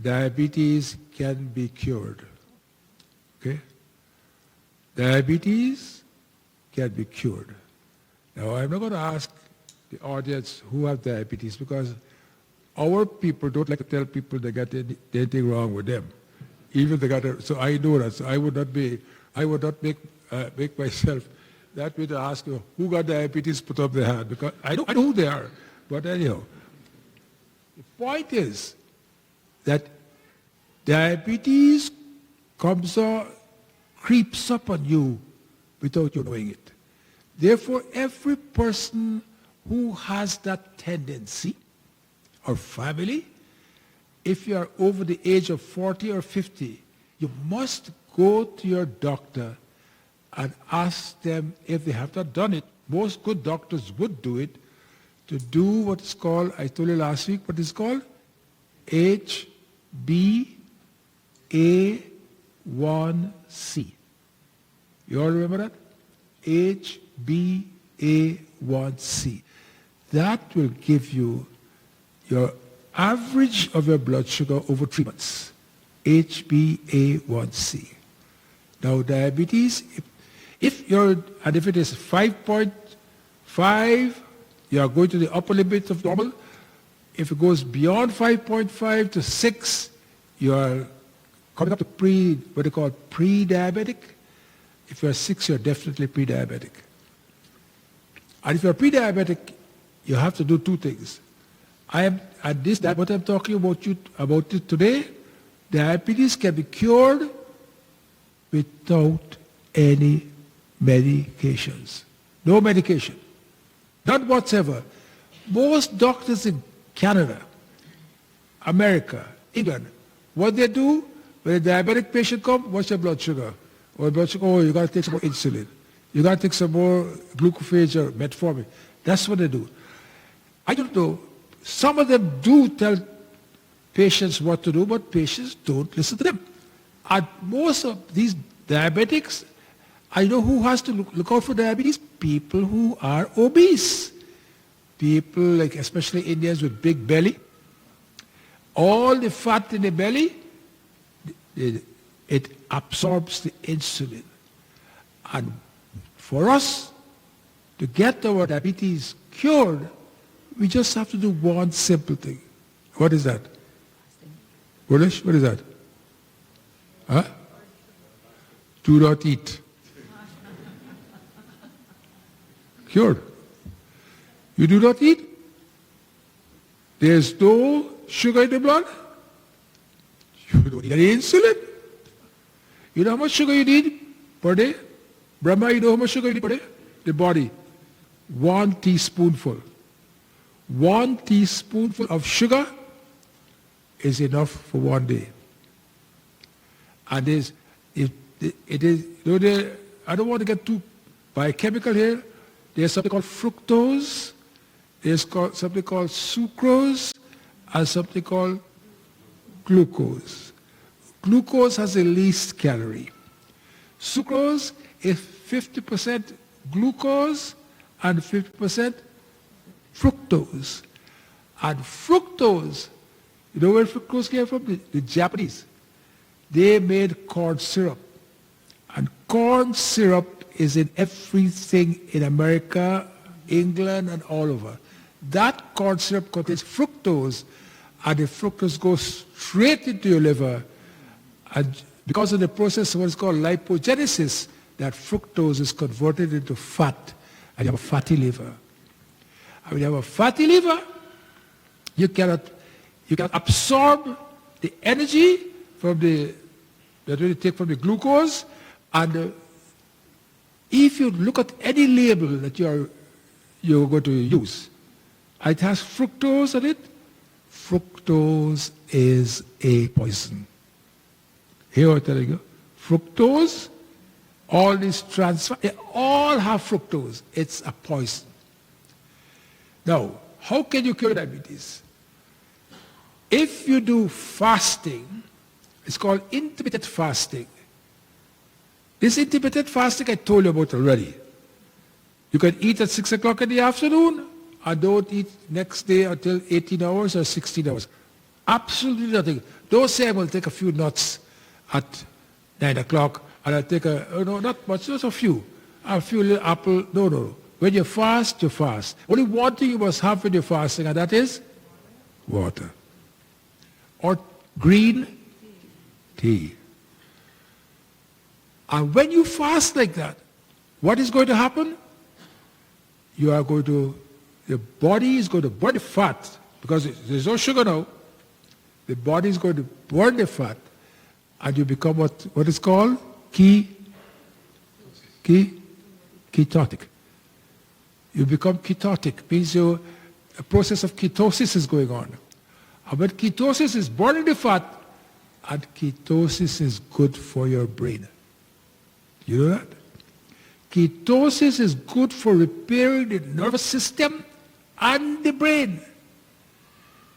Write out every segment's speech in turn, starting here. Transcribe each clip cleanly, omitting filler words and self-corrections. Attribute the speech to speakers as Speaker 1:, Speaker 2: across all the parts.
Speaker 1: diabetes can be cured. Okay? Diabetes can be cured. Now, I'm not going to ask the audience who have diabetes because our people don't like to tell people they got anything wrong with them. Even they got it. So I know that. So I would not make myself that way to ask you who got diabetes, put up their hand, because I know who they are. But anyhow, the point is that diabetes creeps up on you without you knowing it. Therefore, every person who has that tendency, or family, if you are over the age of 40 or 50, you must go to your doctor and ask them if they have not done it. Most good doctors would do it, to do what is called, I told you last week, what is called HbA1c. You all remember that? HbA1c. That will give you your average of your blood sugar over 3 months. HbA1c. Now diabetes, if it is 5.5, you are going to the upper limit of normal. If it goes beyond 5.5 to 6, you are coming up to what they call pre-diabetic. If you are 6, you are definitely pre-diabetic. And if you are pre-diabetic, you have to do two things. What I'm talking about it today, diabetes can be cured without any medications. No medication. None whatsoever. Most doctors in Canada, America, England, what they do, when a diabetic patient comes, what's your blood sugar? Or blood sugar, you got to take some more insulin. You got to take some more glucophage or metformin. That's what they do. I don't know. Some of them do tell patients what to do, but patients don't listen to them. And most of these diabetics, I know who has to look out for diabetes? People who are obese. People like especially Indians with big belly. All the fat in the belly, it absorbs the insulin. And for us to get our diabetes cured, we just have to do one simple thing. What is that? What is that? Huh? Do not eat. Cured. You do not eat. There's no sugar in the blood. You don't need any insulin. You know how much sugar you need per day? Brahma, you know how much sugar you need per day? The body. 1 teaspoonful. 1 teaspoonful of sugar is enough for 1 day. And it is, I don't want to get too biochemical here. There's something called fructose, there's something called sucrose, and something called glucose. Glucose has the least calorie. Sucrose is 50% glucose and 50% fructose. And fructose, you know where fructose came from? The Japanese. They made corn syrup. And corn syrup is in everything in America, England, and all over. That corn syrup contains fructose, and the fructose goes straight into your liver. And because of the process of what is called lipogenesis, that fructose is converted into fat, and you have a fatty liver. And when you have a fatty liver, you cannot absorb the energy from that you take from the glucose, and if you look at any label that you're going to use, it has fructose on it. Fructose is a poison. Here I'm telling you, fructose, all these they all have fructose. It's a poison. Now, how can you cure diabetes? If you do fasting, it's called intermittent fasting. This intermittent fasting I told you about already. You can eat at 6 o'clock in the afternoon and don't eat next day until 18 hours or 16 hours. Absolutely nothing. Don't say I'm going to take a few nuts at 9 o'clock and I'll take not much, just a few little apple. No, no, no. When you fast, you fast. Only one thing you must have when you're fasting, and that is water. Or green tea. And when you fast like that, what is going to happen? Your body is going to burn the fat, because there's no sugar now. The body is going to burn the fat, and you become what is called ketotic. You become ketotic, means a process of ketosis is going on. But ketosis is burning the fat, and ketosis is good for your brain. You know that? Ketosis is good for repairing the nervous system and the brain.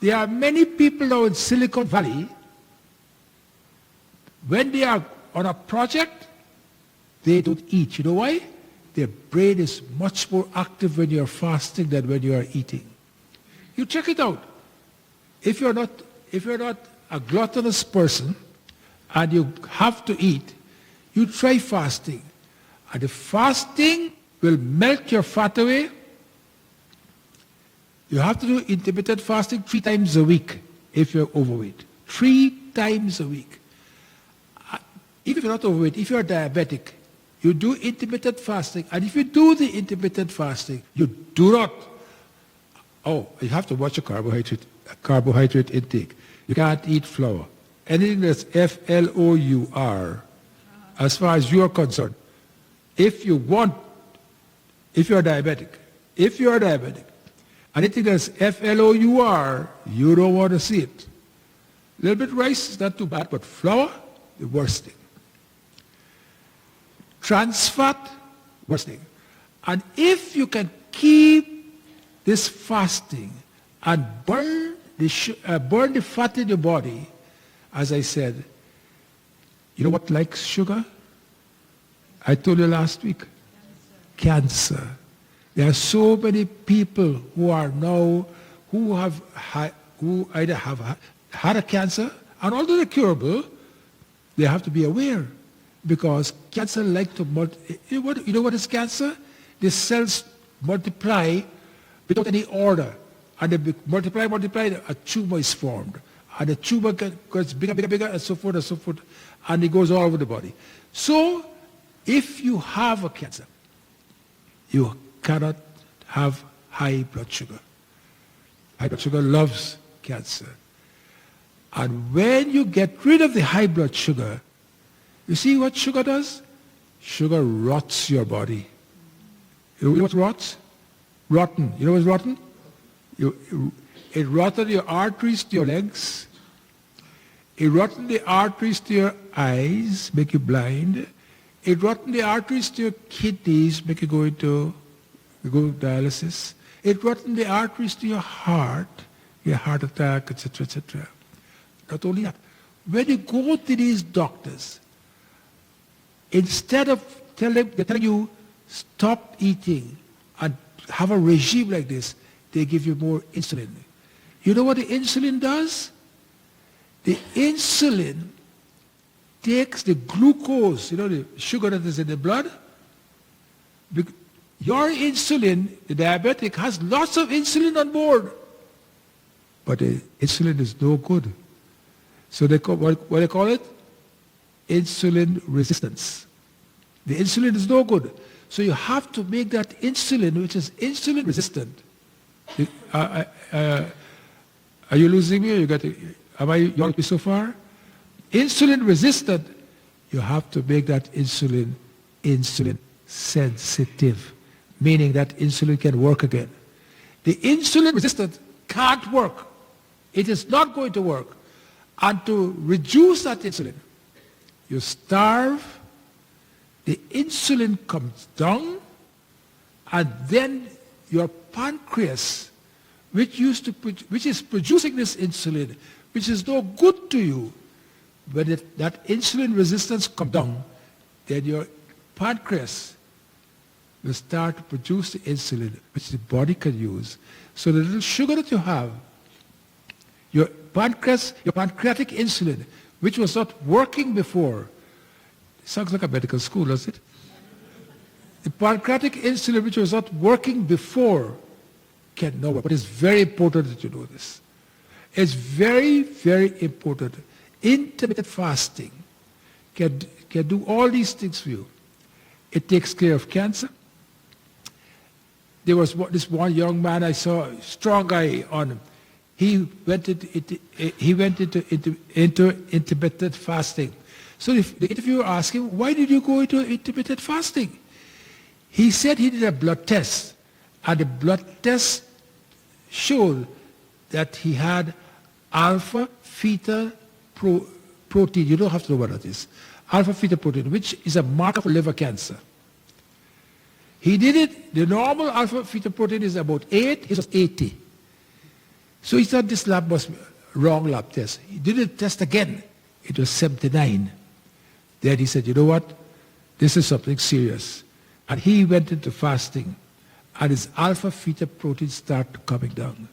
Speaker 1: There are many people now in Silicon Valley, when they are on a project, they don't eat. You know why? Their brain is much more active when you're fasting than when you are eating. You check it out. If you're not a gluttonous person and you have to eat, you try fasting. And the fasting will melt your fat away. You have to do intermittent fasting 3 times a week if you're overweight. 3 times a week. Even if you're not overweight, if you're diabetic, you do intermittent fasting. And if you do the intermittent fasting, you do not. Oh, you have to watch your carbohydrate intake. You can't eat flour. Anything that's F-L-O-U-R, as far as you're concerned, if you're diabetic, anything that's F-L-O-U-R, you don't want to see it. A little bit rice is not too bad, but flour, the worst thing. Trans fat, worst thing. And if you can keep this fasting and burn the fat in your body, as I said, you know what likes sugar? I told you last week. Cancer. There are so many people who either have had a cancer, and although they're curable, they have to be aware, because cancer like to you know what is cancer? The cells multiply without any order, and they multiply, a tumor is formed, and the tumor gets bigger, and so forth, and it goes all over the body. So, if you have a cancer, you cannot have high blood sugar. High blood sugar loves cancer. And when you get rid of the high blood sugar, you see what sugar does? Sugar rots your body. You know what rots? Rotten. You know what's rotten? It rottens your arteries to your legs. It rottens the arteries to your eyes, make you blind. It rottens the arteries to your kidneys, make you go to dialysis. It rottens the arteries to your heart attack, etc., etc. Not only that, when you go to these doctors, instead of they're telling you stop eating and have a regime like this, they give you more insulin. You know what the insulin does? The insulin takes the glucose, the sugar that is in the blood. Your insulin, the diabetic, has lots of insulin on board. But the insulin is no good. So they call, what they call it? Insulin resistance. The insulin is no good. So you have to make that insulin, which is insulin resistant. Are you losing me? You want me so far? Insulin resistant, you have to make that insulin sensitive, meaning that insulin can work again. The insulin resistant can't work. It is not going to work. And to reduce that insulin, you starve, the insulin comes down, and then your pancreas, which is producing this insulin, which is no good to you, when that insulin resistance comes down, then your pancreas will start to produce the insulin, which the body can use. So the little sugar that you have, Your pancreatic insulin, which was not working before. Sounds like a medical school, does it? The pancreatic insulin, which was not working before, can now work. But it's very important that you know this. It's very, very important. Intermittent fasting can do all these things for you. It takes care of cancer. There was this one young man I saw, strong guy on him. He went into intermittent fasting. So if the interviewer asked him, why did you go into intermittent fasting? He said he did a blood test, and the blood test showed that he had alpha-feta protein. You don't have to know what that is. Alpha-feta protein, which is a marker for liver cancer. He did it. The normal alpha-feta protein is about 8. It was 80. So he thought this lab was wrong lab test. He did the test again. It was 79. Then he said, you know what? This is something serious. And he went into fasting, and his alpha-feta protein started coming down.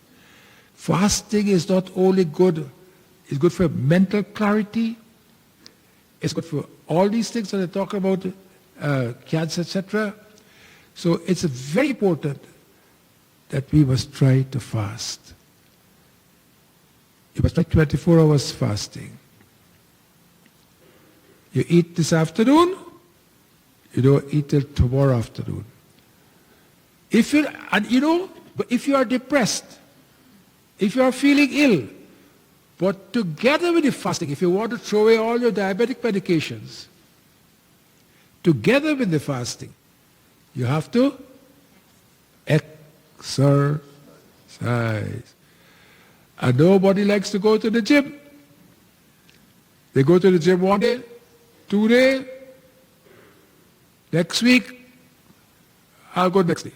Speaker 1: Fasting is not only good, it's good for mental clarity, it's good for all these things that I talk about, cancer, etc. So it's very important that we must try to fast. You must try 24 hours fasting. You eat this afternoon, you don't eat till tomorrow afternoon. If you are depressed, if you are feeling ill, but together with the fasting, if you want to throw away all your diabetic medications, together with the fasting, you have to exercise. And nobody likes to go to the gym. They go to the gym 1 day, 2 days, next week, I'll go next day.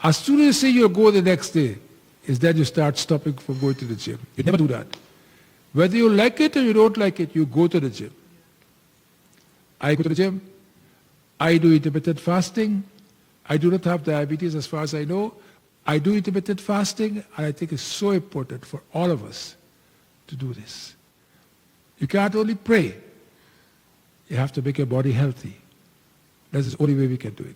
Speaker 1: As soon as you say you'll go the next day, is then you start stopping from going to the gym. You never do that. Whether you like it or you don't like it, you go to the gym. I go to the gym. I do intermittent fasting. I do not have diabetes as far as I know. I do intermittent fasting, and I think it's so important for all of us to do this. You can't only pray. You have to make your body healthy. That's the only way we can do it.